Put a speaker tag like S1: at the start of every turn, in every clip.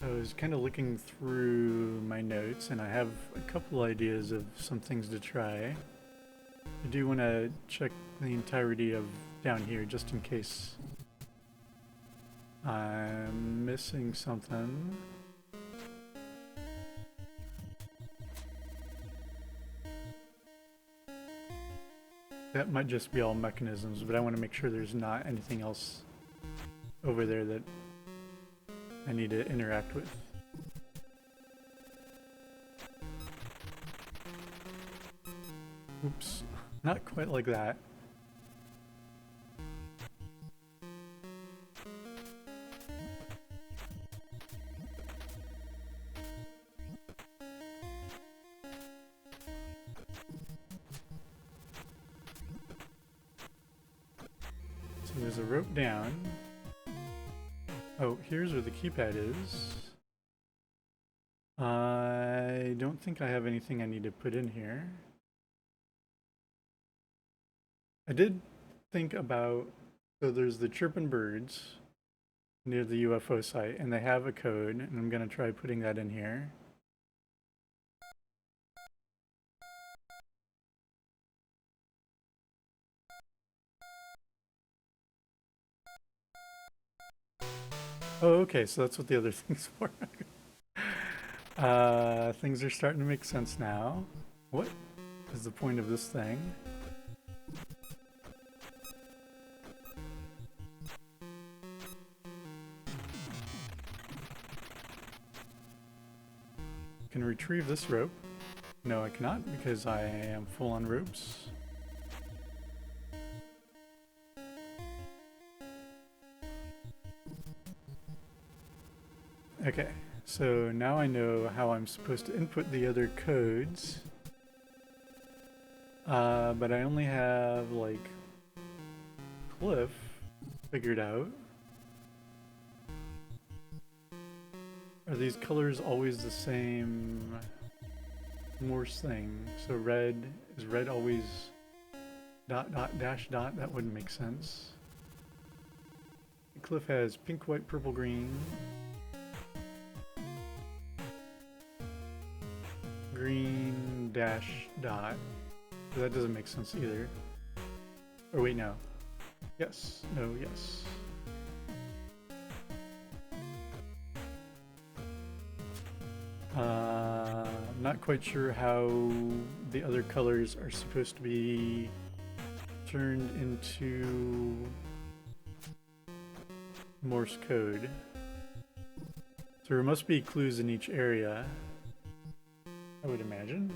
S1: I was kind of looking through my notes and I have a couple ideas of some things to try. I do want to check the entirety of down here just in case I'm missing something. That might just be all mechanisms, but I want to make sure there's not anything else over there that I need to interact with. Oops, not quite like that. So there's a rope down. Oh, here's where the keypad is. I don't think I have anything I need to put in here. I did think about, so there's the chirping birds near the UFO site, and they have a code, and I'm gonna try putting that in here. Oh, okay, so that's what the other thing's for. Things are starting to make sense now. What is the point of this thing? Can retrieve this rope. No, I cannot because I am full on ropes. Okay, so now I know how I'm supposed to input the other codes. But I only have like Cliff figured out. Are these colors always the same Morse thing? So red, is red always dot dot dash dot? That wouldn't make sense. Cliff has pink, white, purple, green. Green dash dot. That doesn't make sense either. Or wait, no. Yes, no, yes. I'm not quite sure how the other colors are supposed to be turned into Morse code. So there must be clues in each area, I would imagine.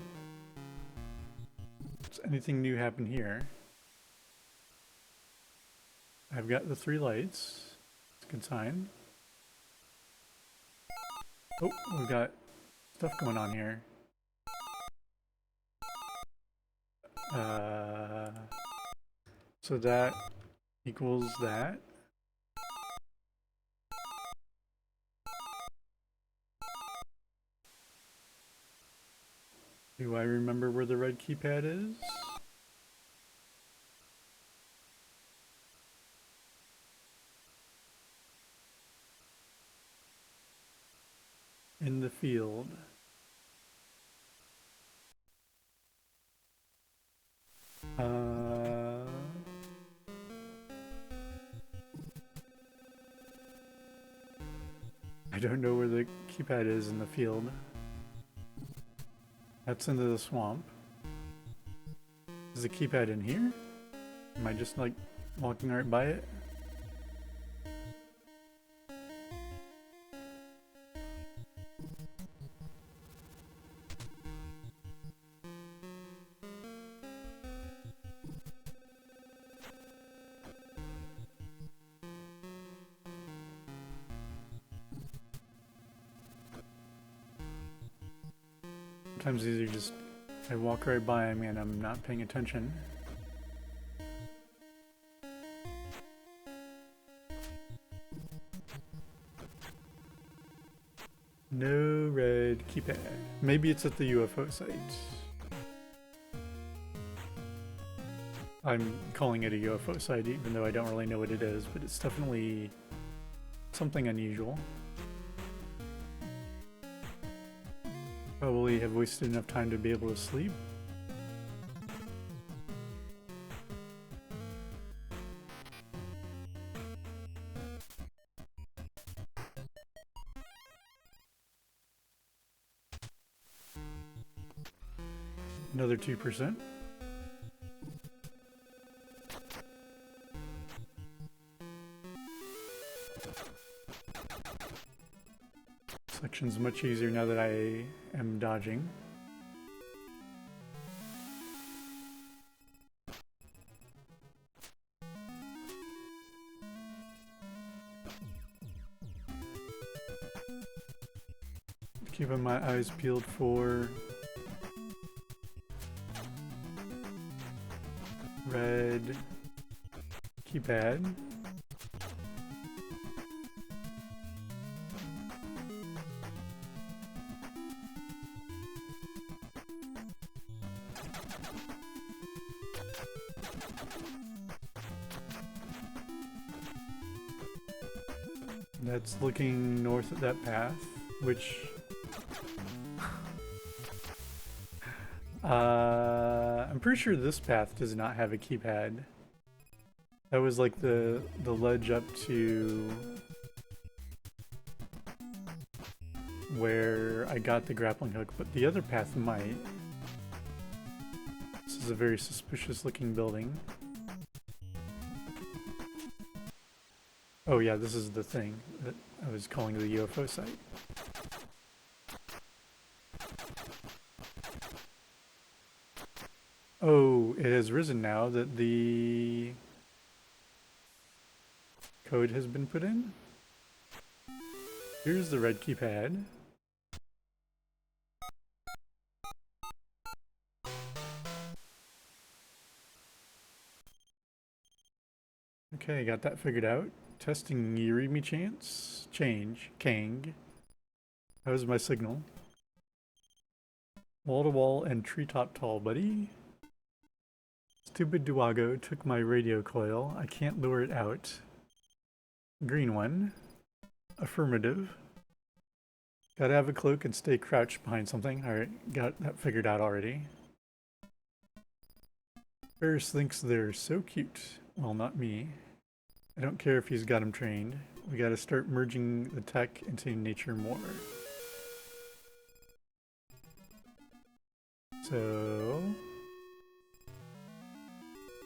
S1: Does anything new happen here? I've got the 3 lights. It's a good sign. Oh, we've got stuff going on here. So that equals that. Do I remember where the red keypad is? In the field. I don't know where the keypad is in the field. That's into the swamp. Is the keypad in here? Am I just like walking right by it? Sometimes these are just, I walk right by them and I'm not paying attention. No red keypad. Maybe it's at the UFO site. I'm calling it a UFO site even though I don't really know what it is, but it's definitely something unusual. Probably have wasted enough time to be able to sleep. Another 2%. Section's much easier now that I am dodging. Keeping my eyes peeled for red keypad. That's looking north at that path, which I'm pretty sure this path does not have a keypad. That was like the ledge up to where I got the grappling hook, but the other path might. This is a very suspicious looking building. Oh yeah, this is the thing that I was calling the UFO site. Oh, it has risen now that the code has been put in. Here's the red keypad. Okay, got that figured out. Testing, you read me chance? Change. Kang. That was my signal. Wall to wall and treetop tall, buddy. Stupid Duago took my radio coil. I can't lure it out. Green one. Affirmative. Gotta have a cloak and stay crouched behind something. Alright, got that figured out already. Ferris thinks they're so cute. Well, not me. I don't care if he's got him trained. We gotta start merging the tech into nature more. So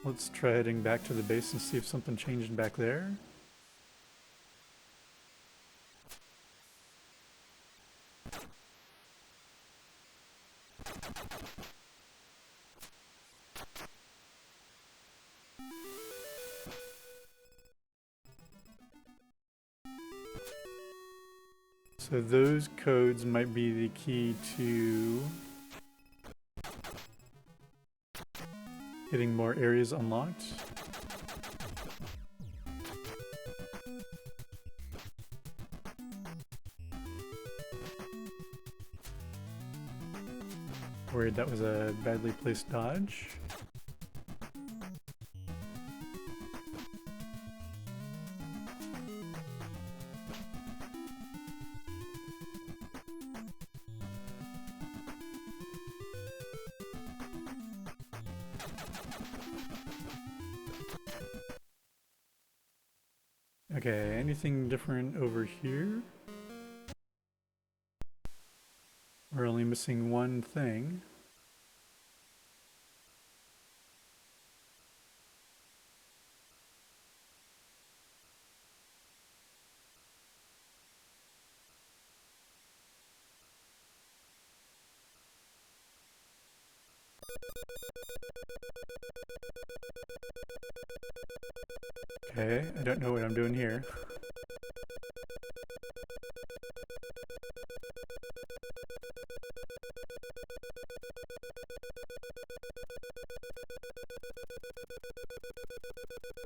S1: let's try heading back to the base and see if something changed back there. So those codes might be the key to getting more areas unlocked. Worried that was a badly placed dodge. Okay, anything different over here? We're only missing one thing. Okay, I don't know what I'm doing here.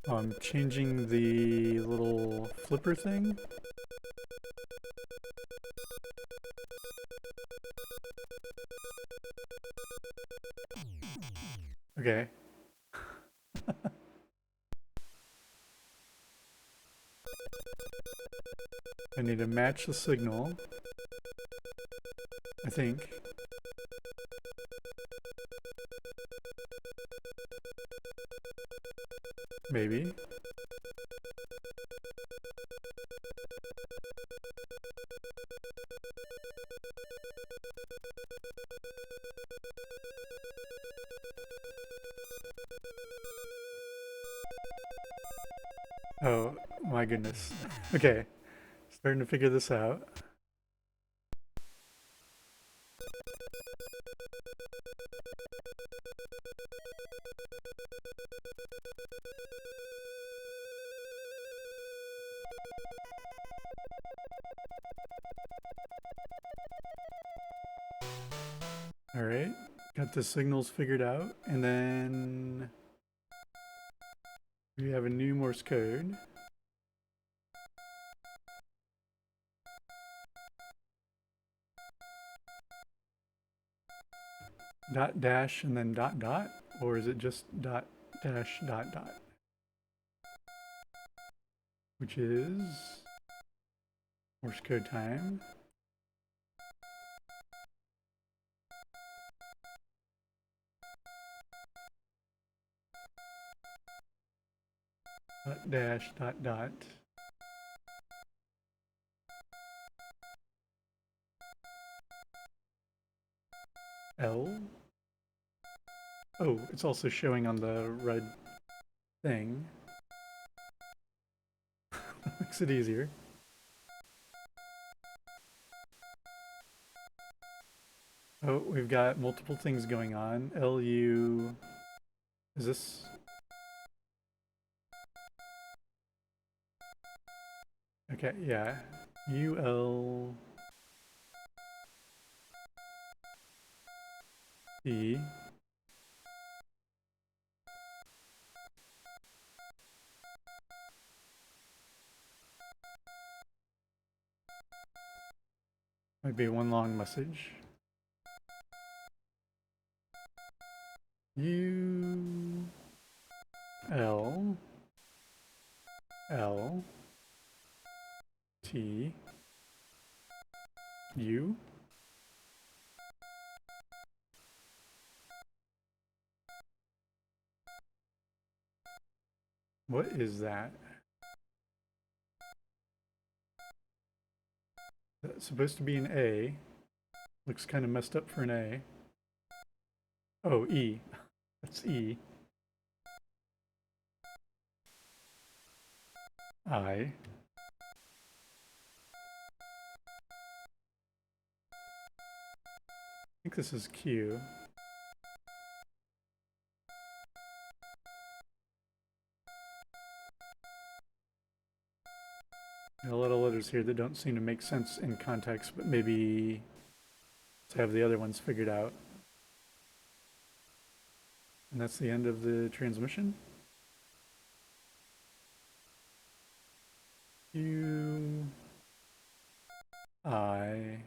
S1: I'm changing the little flipper thing. Okay. I need to match the signal, I think. Maybe. Oh my goodness. Okay, starting to figure this out. All right, got the signals figured out, and then we have a new Morse code. Dot dash and then dot dot, or is it just dot dash dot dot? Which is Morse code time. Dot dash dot dot. L. Oh, it's also showing on the red thing. Makes it easier. Oh, we've got multiple things going on. LU. Is this? Okay, yeah. UL. E. Might be one long message. U L L T U. What is that? That's supposed to be an A. Looks kind of messed up for an A. Oh, E. That's E. I. I think this is Q. A lot of letters here that don't seem to make sense in context, but maybe to have the other ones figured out. And that's the end of the transmission. U I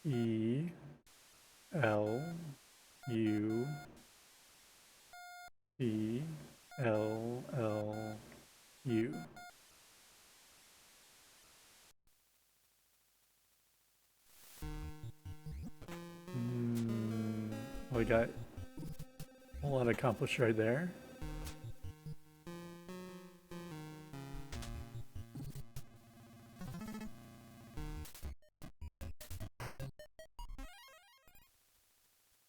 S1: E L U E L L U. We got a lot accomplished right there.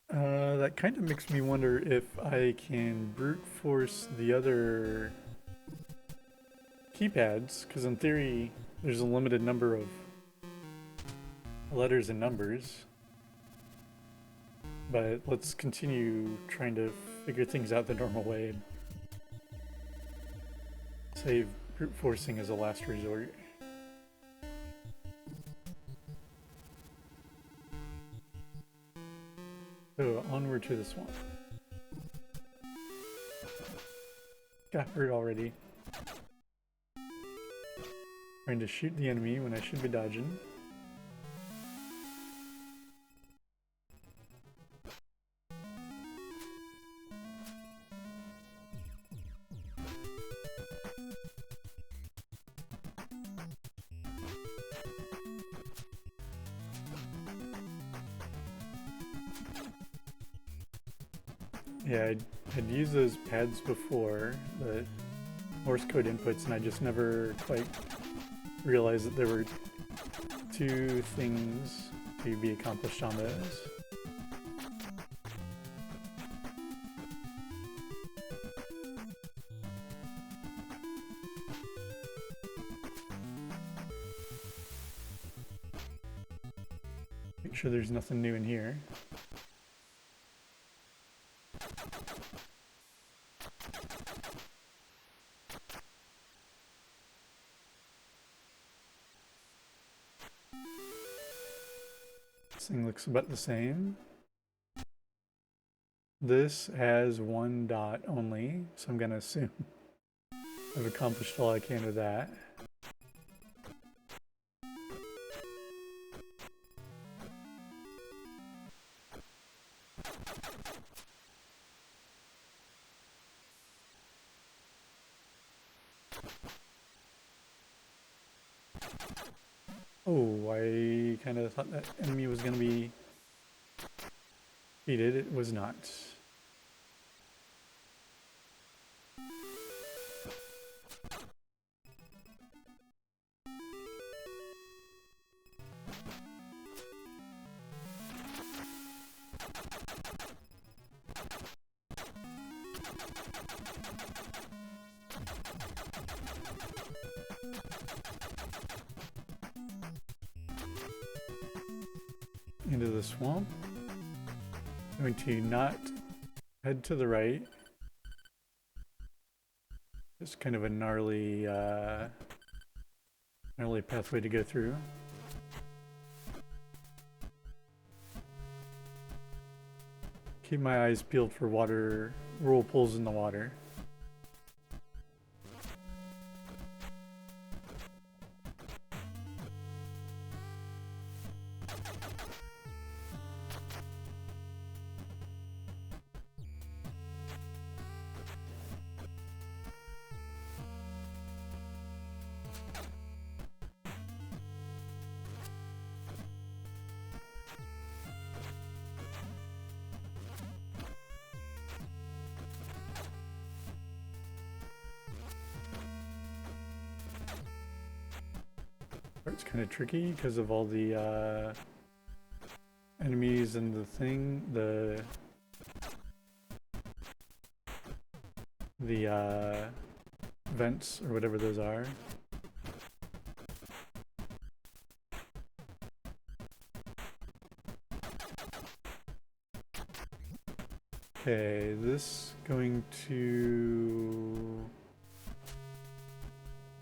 S1: That kind of makes me wonder if I can brute force the other keypads, because in theory there's a limited number of letters and numbers. But let's continue trying to figure things out the normal way and save brute forcing as a last resort. So onward to this one. Got hurt already. Trying to shoot the enemy when I should be dodging. Yeah, I'd used those pads before, the Morse code inputs, and I just never quite realized that there were two things to be accomplished on those. Make sure there's nothing new in here. This thing looks about the same. This has one dot only, so I'm gonna assume I've accomplished all I can with that. Oh, I kind of thought that enemy was going to be defeated. It was not. Into the swamp. I'm going to not head to the right. It's kind of a gnarly pathway to go through. Keep my eyes peeled for whirlpools in the water. It's kind of tricky because of all the enemies and the vents or whatever those are. Okay, this going to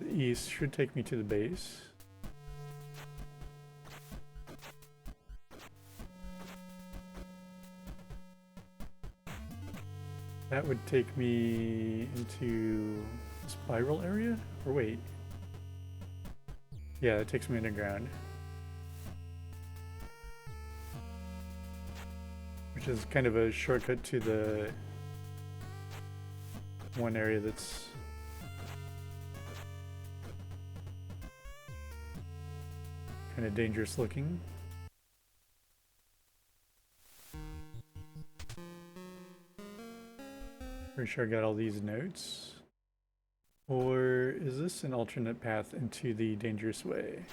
S1: the east should take me to the base. That would take me into the spiral area? Or wait. Yeah, that takes me underground. Which is kind of a shortcut to the one area that's kind of dangerous looking. Pretty sure I got all these notes. Or is this an alternate path into the dangerous way?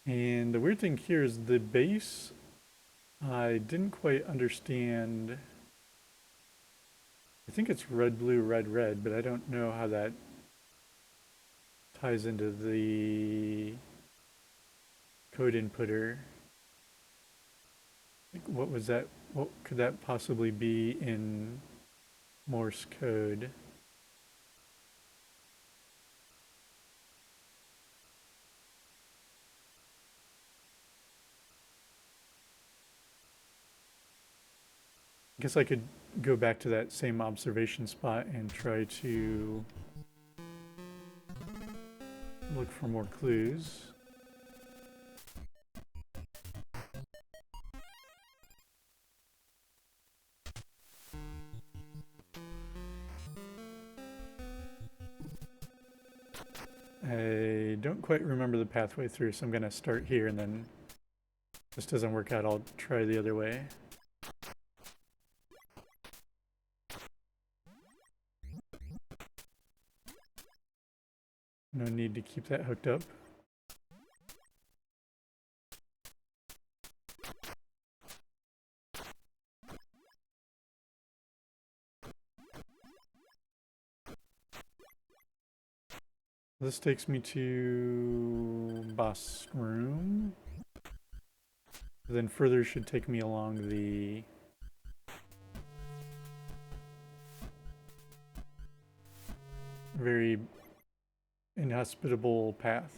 S1: And the weird thing here is the base, I didn't quite understand. I think it's red, blue, red, red, but I don't know how that ties into the code inputter. Like, what was that? What could that possibly be in Morse code? I guess I could go back to that same observation spot and try to look for more clues. I don't quite remember the pathway through, so I'm gonna start here, and then if this doesn't work out, I'll try the other way. No need to keep that hooked up. This takes me to boss room. Then further should take me along the very inhospitable path.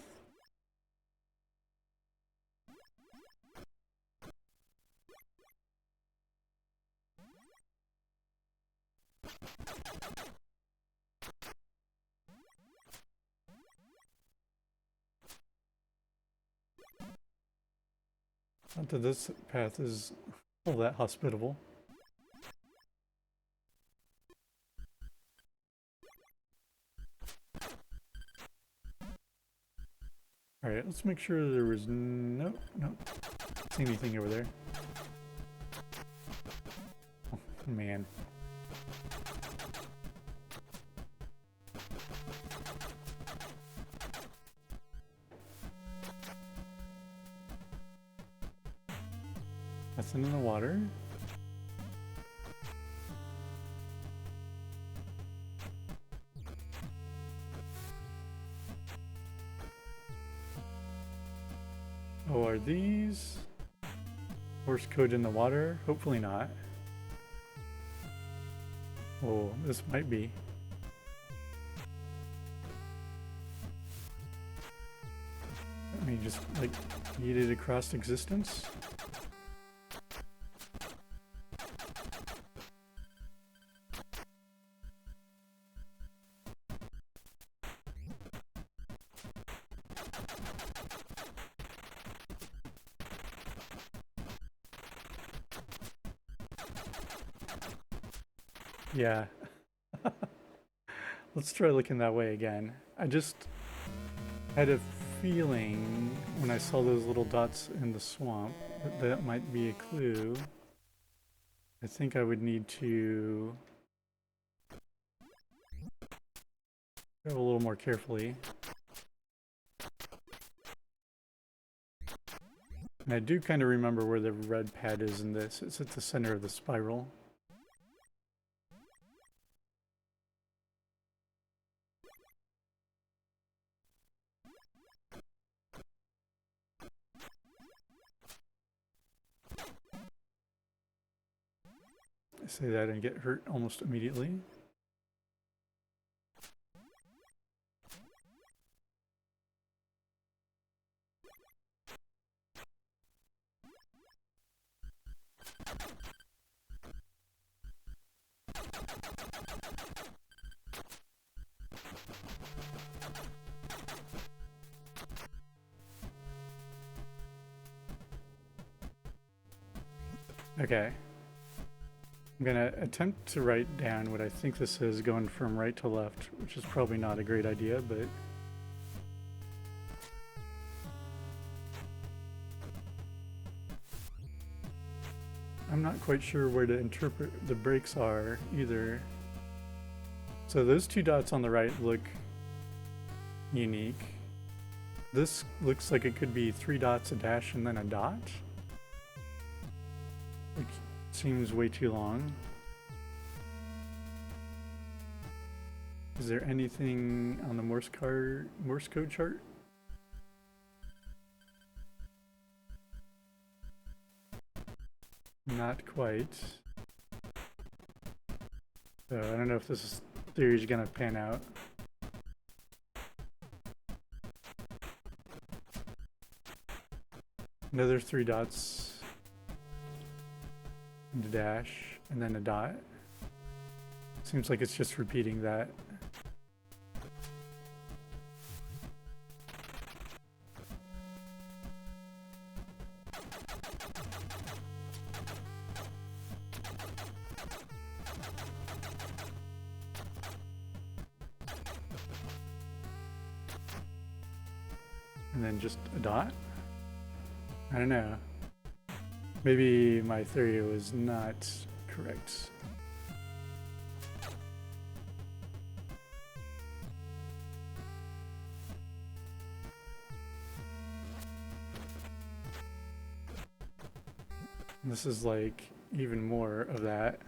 S1: Not that this path is all that hospitable. Alright, let's make sure there was no see anything over there. Oh, man. Nothing in the water. Oh, are these Morse code in the water? Hopefully not. Oh, this might be. I mean, just like yeeted across existence. Yeah. Let's try looking that way again. I just had a feeling when I saw those little dots in the swamp that that might be a clue. I think I would need to go a little more carefully. And I do kind of remember where the red pad is in this. It's at the center of the spiral. I say that and get hurt almost immediately. Okay. I'm gonna attempt to write down what I think this is going from right to left, which is probably not a great idea, but I'm not quite sure where to interpret the breaks are either. So those two dots on the right look unique. This looks like it could be 3 dots, a dash, and then a dot. Which seems way too long. Is there anything on the Morse code chart? Not quite. So I don't know if this theory is gonna pan out. Another 3 dots, and a dash, and then a dot. Seems like it's just repeating that. and then just a dot? I don't know. Maybe my theory was not correct. This is like even more of that.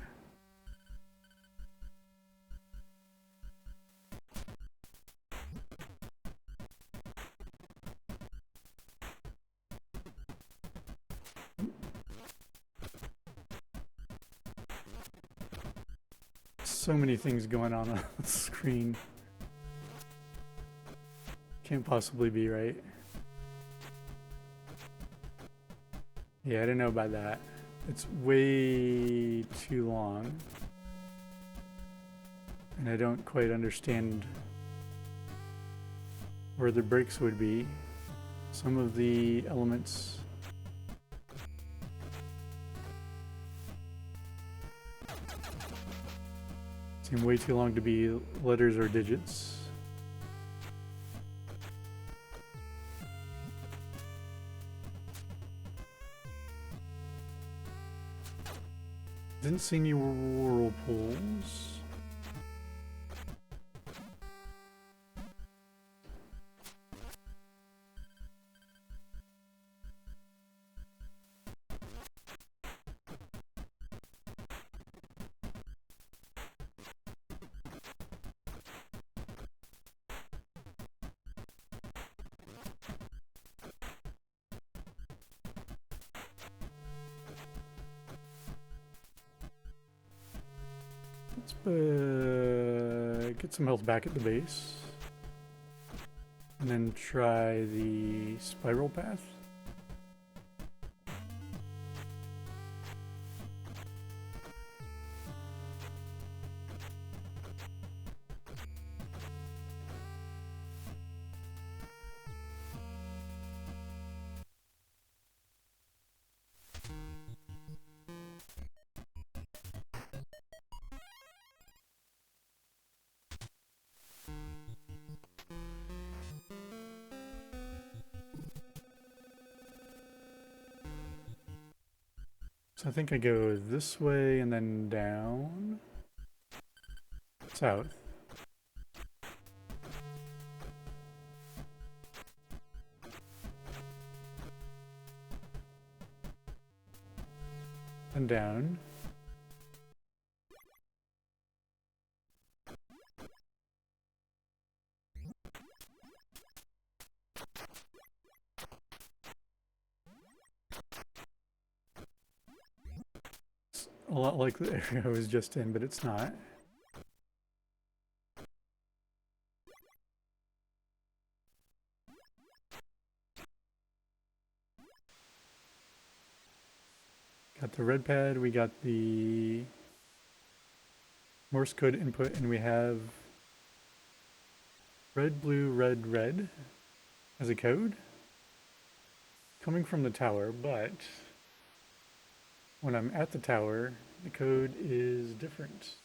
S1: So many things going on the screen. Can't possibly be right. Yeah, I don't know about that. It's way too long. And I don't quite understand where the breaks would be. Some of the elements seem way too long to be letters or digits. Didn't see any whirlpools. Let's get some health back at the base. And then try the spiral path. So I think I go this way and then down, south. And down. A lot like the area I was just in, but it's not. Got the red pad, we got the Morse code input, and we have red, blue, red, red as a code coming from the tower, but when I'm at the tower, the code is different.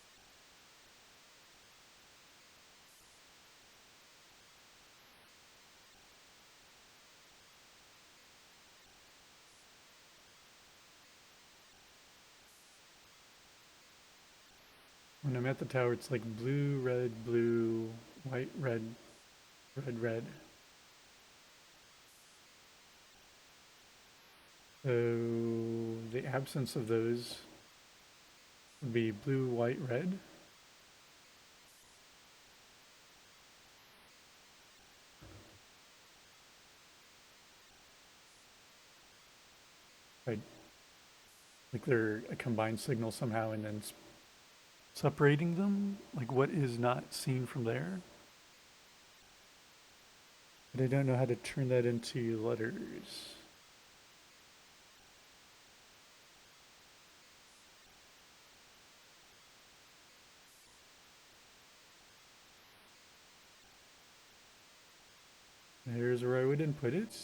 S1: When I'm at the tower, it's like blue, red, white, red, red, red. So the absence of those would be blue, white, red. Right. Like they're a combined signal somehow and then separating them, like what is not seen from there. But I don't know how to turn that into letters. Here's where I would input it.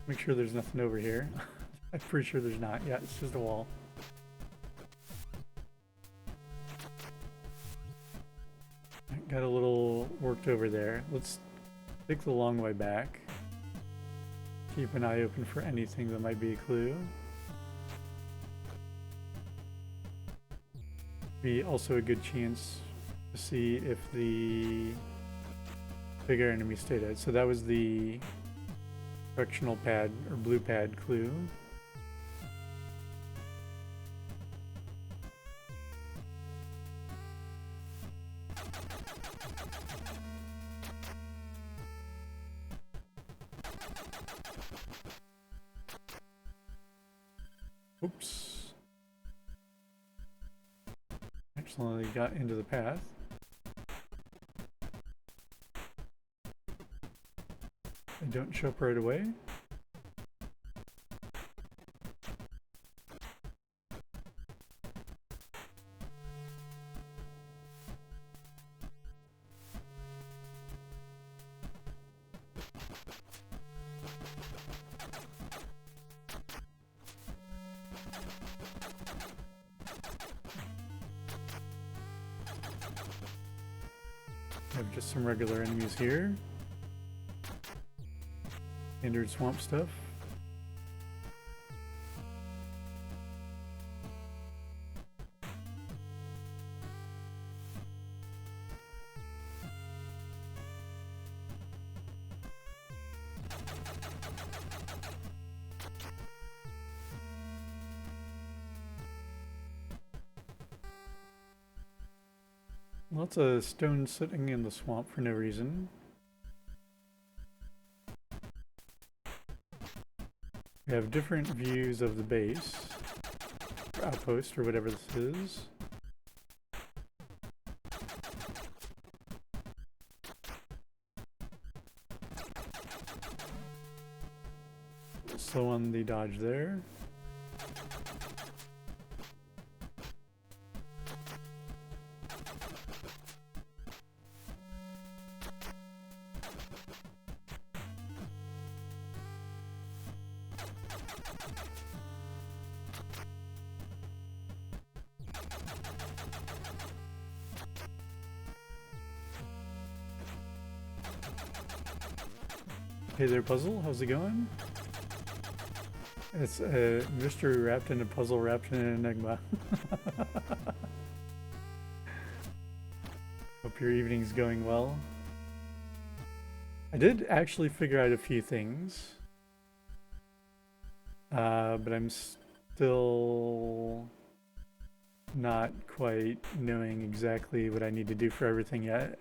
S1: Make sure there's nothing over here. I'm pretty sure there's not. Yeah, it's just a wall. got a little worked over there. Let's take the long way back. Keep an eye open for anything that might be a clue. Be also a good chance to see if the bigger enemy stayed out. So that was the directional pad or blue pad clue. Oops. Accidentally got into the path. They don't show up right away. We have just some regular enemies here. Standard swamp stuff. Lots of stones sitting in the swamp for no reason. We have different views of the base, or outpost, or whatever this is. Slow on the dodge there. Hey there, puzzle. How's it going? It's a mystery wrapped in a puzzle wrapped in an enigma. Hope your evening's going well. I did actually figure out a few things. But I'm still not quite knowing exactly what I need to do for everything yet.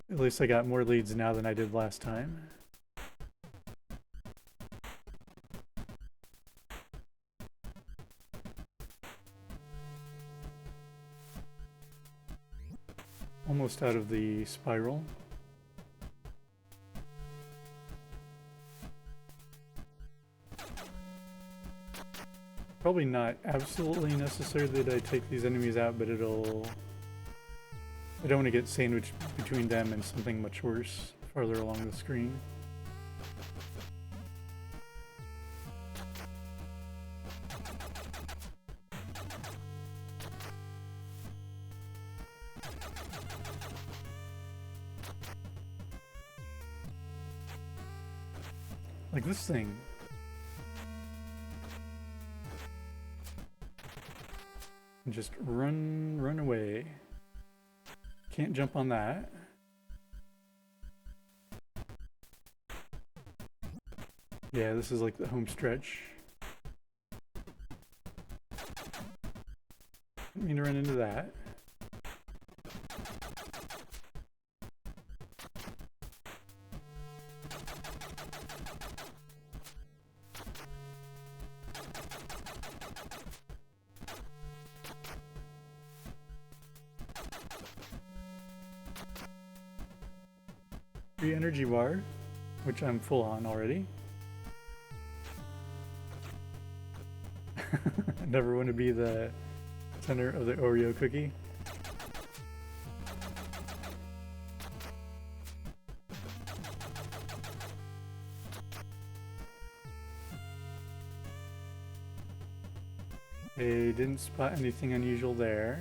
S1: At least I got more leads now than I did last time. Almost out of the spiral. Probably not absolutely necessary that I take these enemies out, but it'll... I don't want to get sandwiched between them and something much worse farther along the screen. Like this thing. And just run away. Can't jump on that. Yeah, this is like the home stretch. Didn't mean to run into that. Free energy bar, which I'm full on already. I never want to be the center of the Oreo cookie. I didn't spot anything unusual there.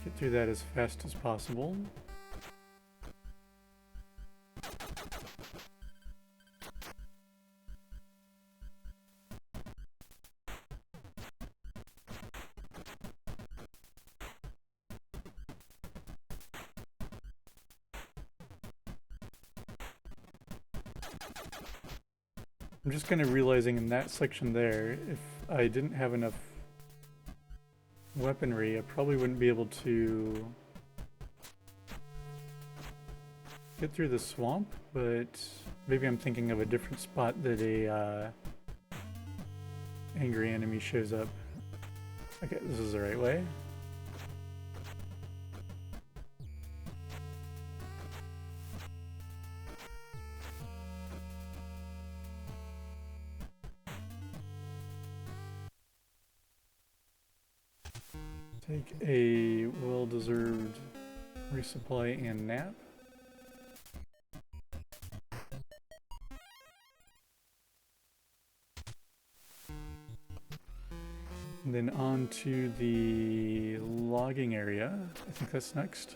S1: Get through that as fast as possible. I'm just kind of realizing in that section there, if I didn't have enough weaponry, I probably wouldn't be able to get through the swamp, but maybe I'm thinking of a different spot that a angry enemy shows up. Okay, this is the right way. Take a well-deserved resupply and nap. And then on to the logging area. I think that's next.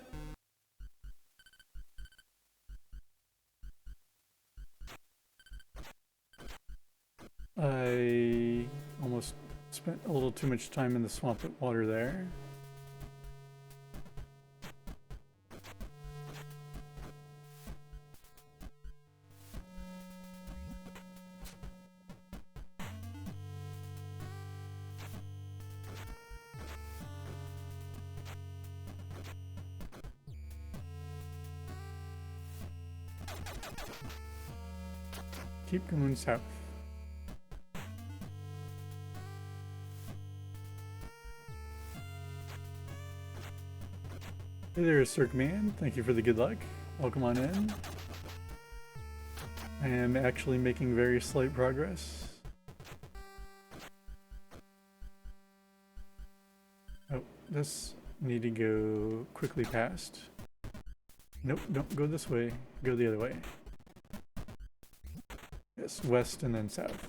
S1: I almost spent a little too much time in the swamp with water there. Keep going south. Hey there, Cirque Man. Thank you for the good luck. Welcome on in. I am actually making very slight progress. Oh, this need to go quickly past. Nope, don't go this way. Go the other way. Yes, west and then south.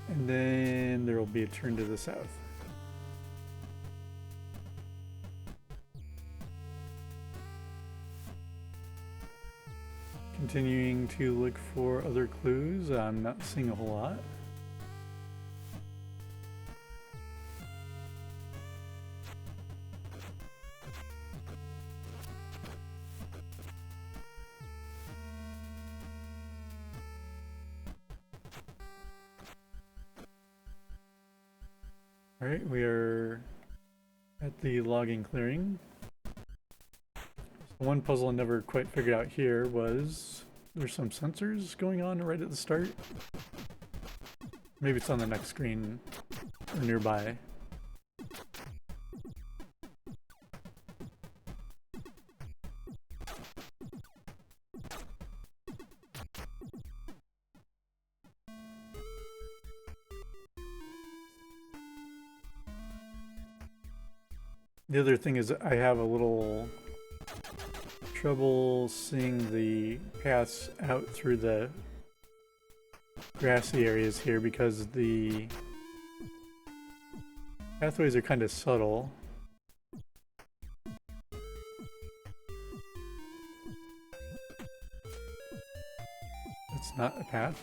S1: And then there will be a turn to the south. Continuing to look for other clues. I'm not seeing a whole lot. Alright, we are at the logging clearing. The one puzzle I never quite figured out here was there's some sensors going on right at the start. Maybe it's on the next screen or nearby. The other thing is I have a little trouble seeing the paths out through the grassy areas here because the pathways are kind of subtle. It's not a path.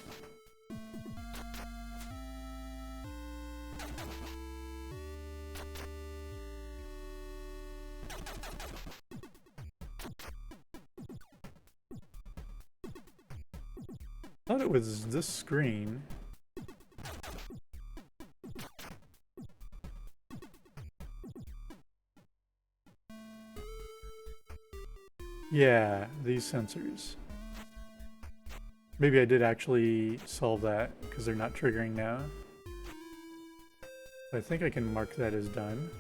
S1: I thought it was this screen. Yeah, these sensors. Maybe I did actually solve that because they're not triggering now. I think I can mark that as done.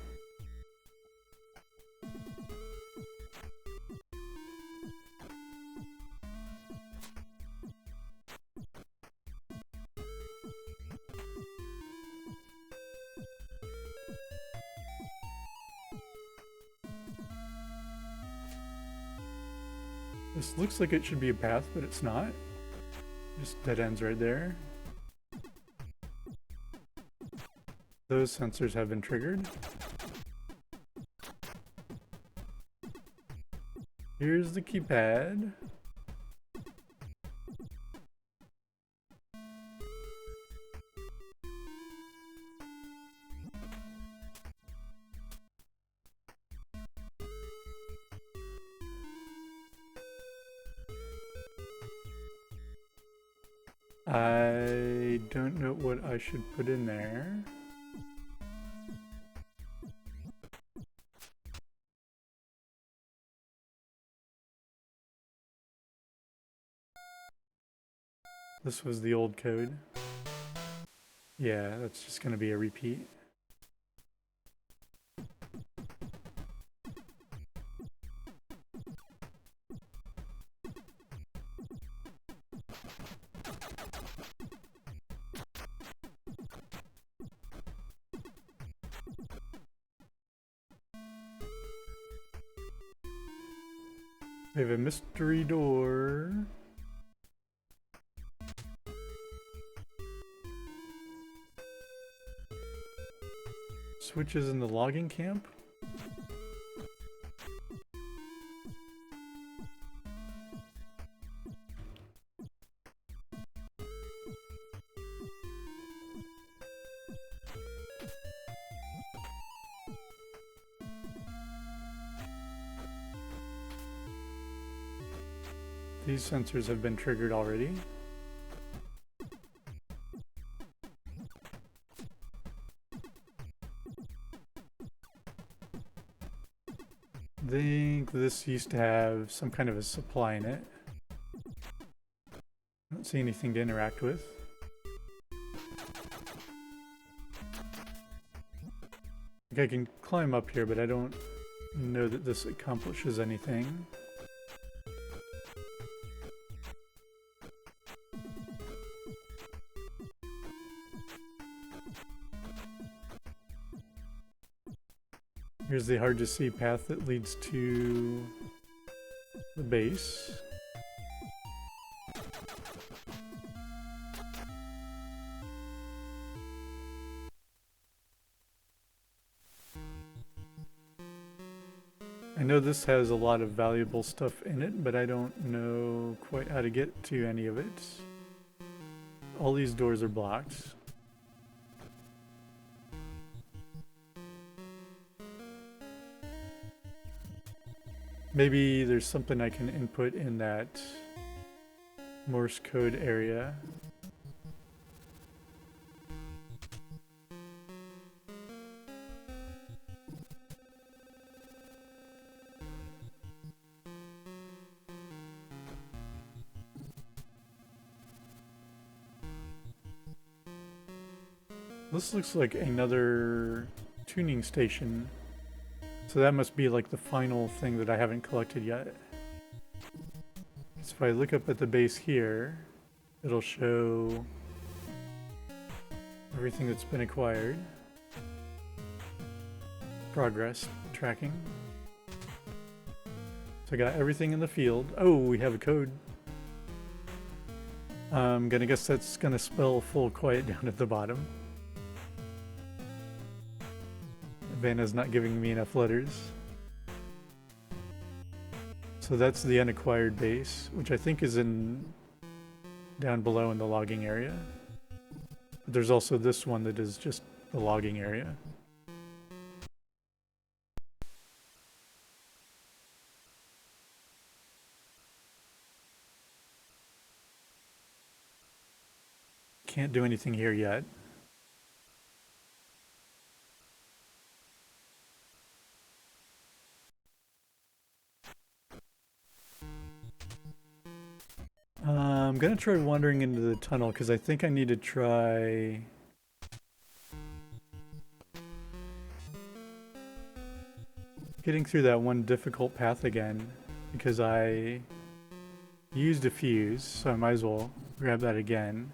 S1: This looks like it should be a path, but it's not. Just dead ends right there. Those sensors have been triggered. Here's the keypad. I don't know what I should put in there. This was the old code. Yeah, that's just going to be a repeat. We have a mystery door. Switches in the logging camp. These sensors have been triggered already. I think this used to have some kind of a supply in it. I don't see anything to interact with. I think I can climb up here, but I don't know that this accomplishes anything. Here's the hard to see path that leads to the base. I know this has a lot of valuable stuff in it, but I don't know quite how to get to any of it. All these doors are blocked. Maybe there's something I can input in that Morse code area. This looks like another tuning station. So that must be like the final thing that I haven't collected yet. So if I look up at the base here, it'll show everything that's been acquired. Progress tracking. So I got everything in the field. Oh, we have a code. I'm gonna guess that's gonna spell full quiet down at the bottom. Vanna's not giving me enough letters. So that's the unacquired base, which I think is in down below in the logging area. But there's also this one that is just the logging area. Can't do anything here yet. I'm gonna try wandering into the tunnel because I think I need to try getting through that one difficult path again because I used a fuse, so I might as well grab that again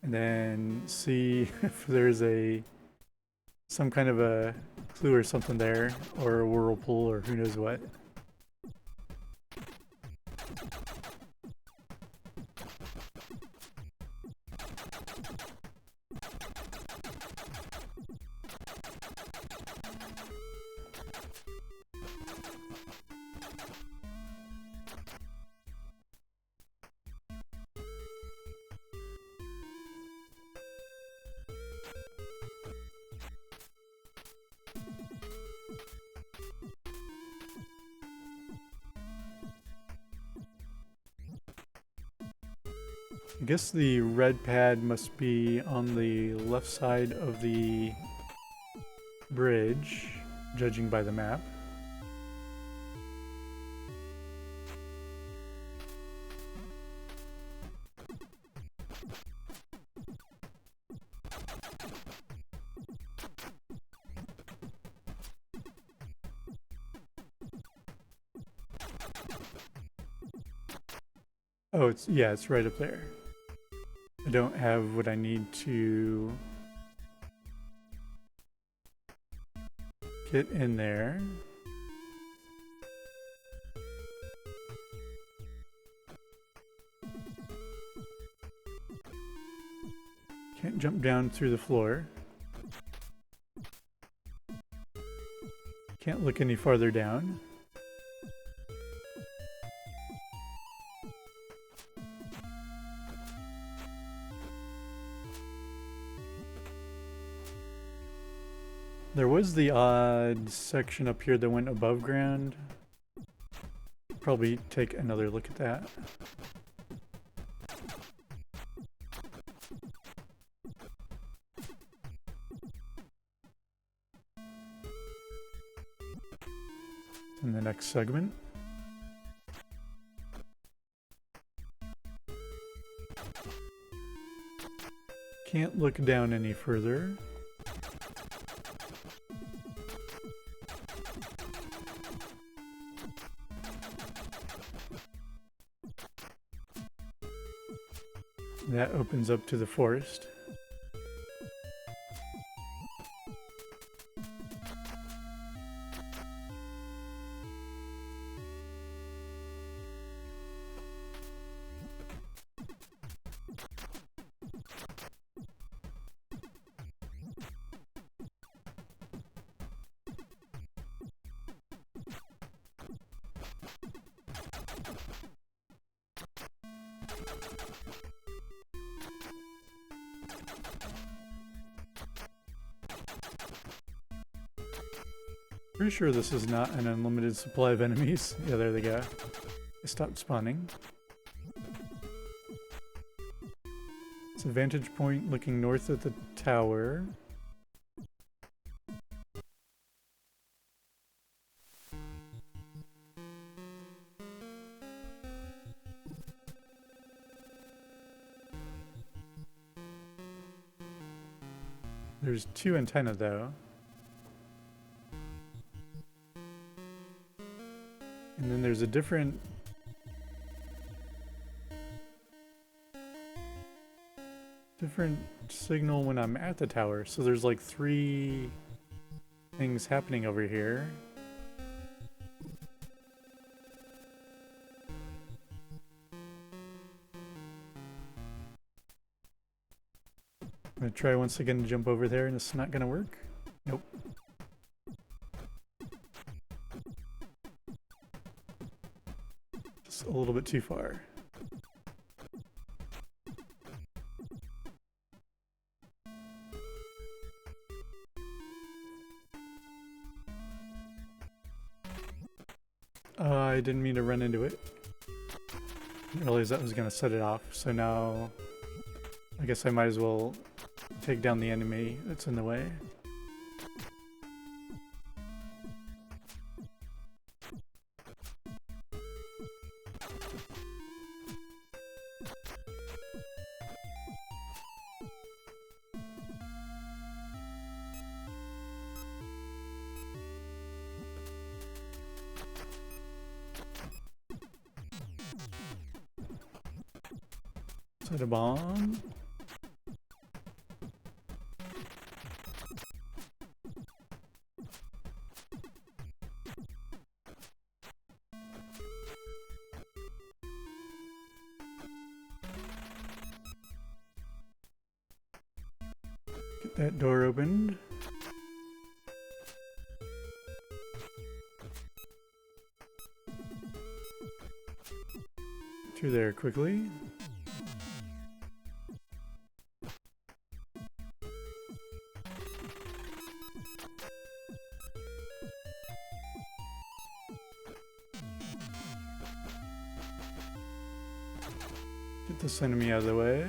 S1: and then see if there's some kind of a clue or something there, or a whirlpool, or who knows what. I guess the red pad must be on the left side of the bridge, judging by the map. Oh, it's right up there. I don't have what I need to get in there. Can't jump down through the floor. Can't look any farther down. There was the odd section up here that went above ground. Probably take another look at that. In the next segment. Can't look down any further. That opens up to the forest. Pretty sure this is not an unlimited supply of enemies. Yeah, there they go. They stopped spawning. It's a vantage point looking north at the tower. There's 2 antennae though. And then there's a different signal when I'm at the tower. So there's like 3 things happening over here. I'm gonna try once again to jump over there and it's not gonna work. Nope. Just a little bit too far. I didn't mean to run into it. Didn't realize that was gonna set it off, so now I guess I might as well take down the enemy that's in the way. Set a bomb. Get that door opened. Through there quickly. Get this enemy out of the way.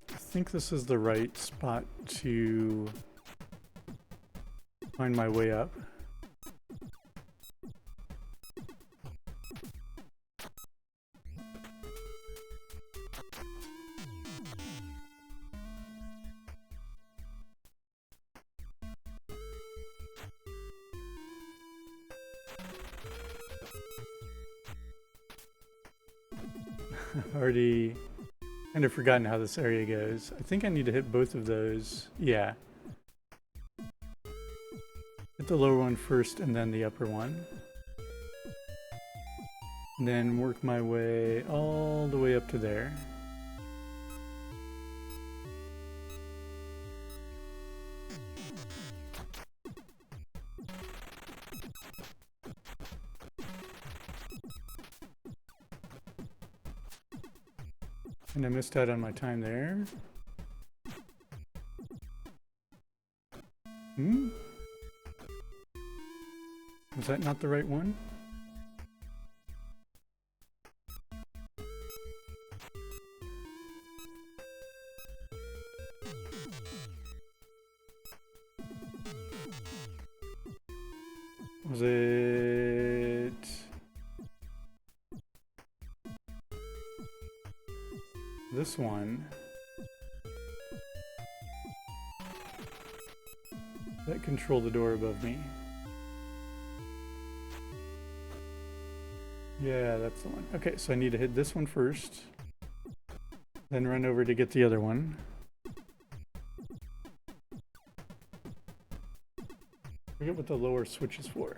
S1: I think this is the right spot to find my way up. I've already kind of forgotten how this area goes. I think I need to hit both of those. Yeah. Hit the lower one first and then the upper one. And then work my way all the way up to there. And I missed out on my time there. Was that not the right one? Was it... this one? That control the door above me. Yeah, that's the one. Okay, so I need to hit this one first, then run over to get the other one. Forget what the lower switch is for.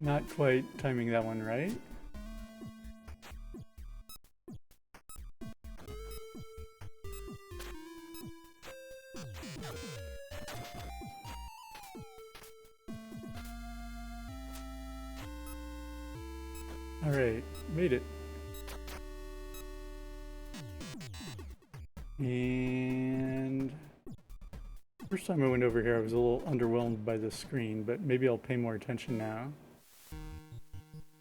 S1: Not quite timing that one right. All right, made it. And first time I went over here, I was a little underwhelmed by the screen, but maybe I'll pay more attention now.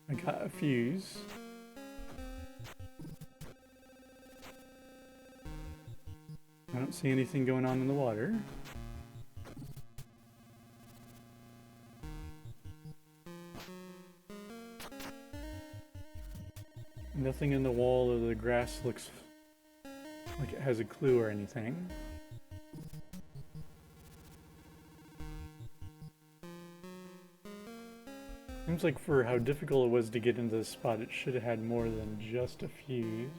S1: I got a fuse. I don't see anything going on in the water. Nothing in the wall or the grass looks like it has a clue or anything. Seems like for how difficult it was to get into this spot, it should have had more than just a fuse.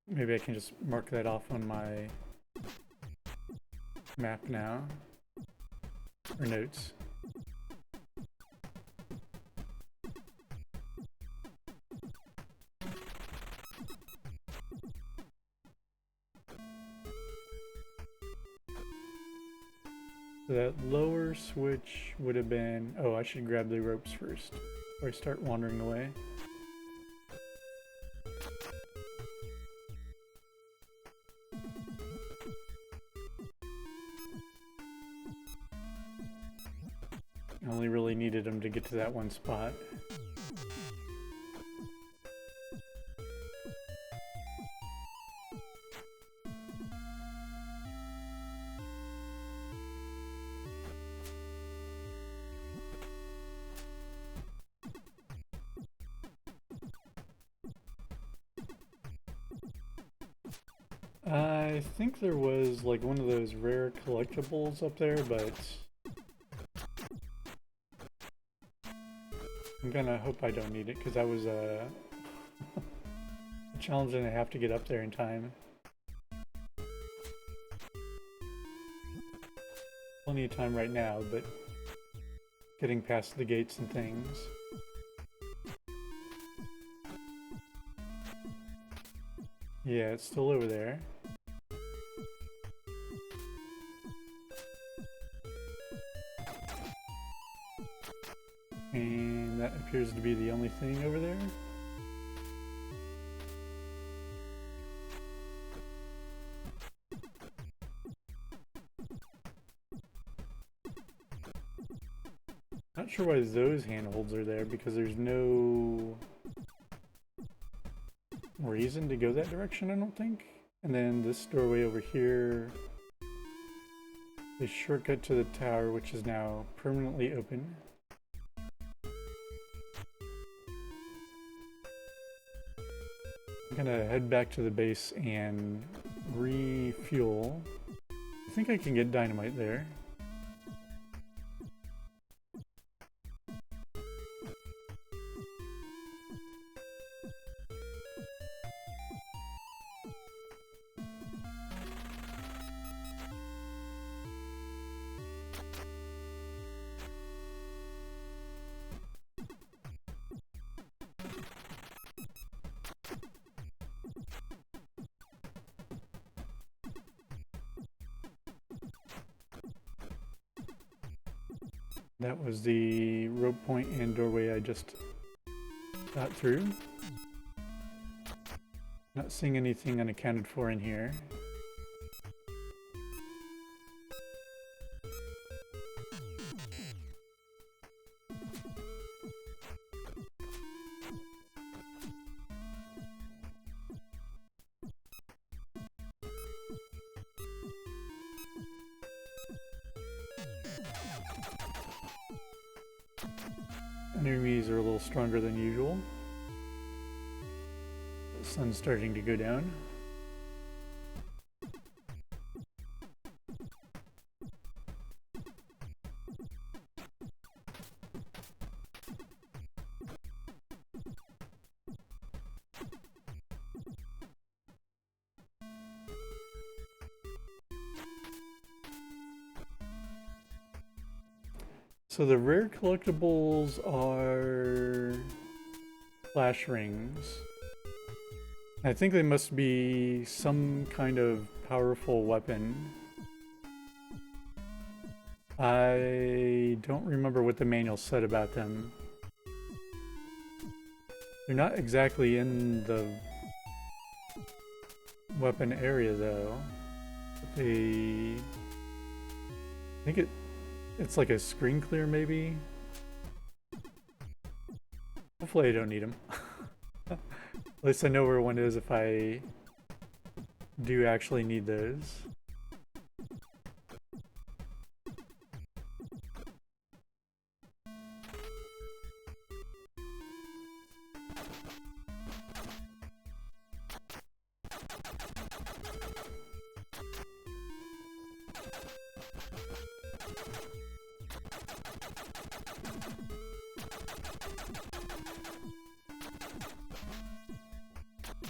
S1: Maybe I can just mark that off on my map now, or notes. So that lower switch would have been... oh, I should grab the ropes first before I start wandering away. I only really needed them to get to that one spot. I think there was like one of those rare collectibles up there, but I'm gonna hope I don't need it because that was a challenge and I have to get up there in time. Plenty of time right now, but getting past the gates and things. Yeah, it's still over there. And that appears to be the only thing over there. Not sure why those handholds are there, because there's no reason to go that direction, I don't think. And then this doorway over here is shortcut to the tower, which is now permanently open. I'm gonna head back to the base and refuel. I think I can get dynamite there. That was the rope point and doorway I just got through. Not seeing anything unaccounted for in here. Enemies are a little stronger than usual. The sun's starting to go down. So the rare collectibles are flash rings. I think they must be some kind of powerful weapon. I don't remember what the manual said about them. They're not exactly in the weapon area though. I think it's like a screen clear maybe? Hopefully I don't need them. At least I know where one is if I do actually need those.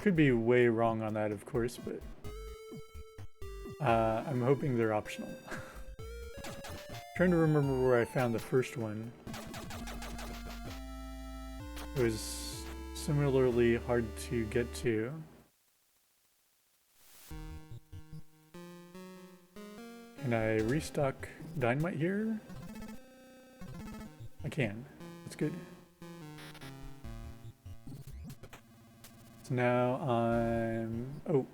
S1: Could be way wrong on that, of course, but I'm hoping they're optional. Trying to remember where I found the first one. It was similarly hard to get to. Can I restock dynamite here? I can. That's good. Now oh,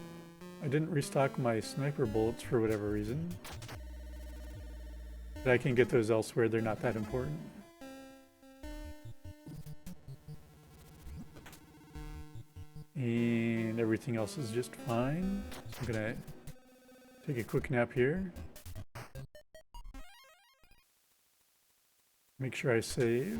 S1: I didn't restock my sniper bullets for whatever reason. But I can get those elsewhere, they're not that important. And everything else is just fine. So I'm gonna take a quick nap here. Make sure I save.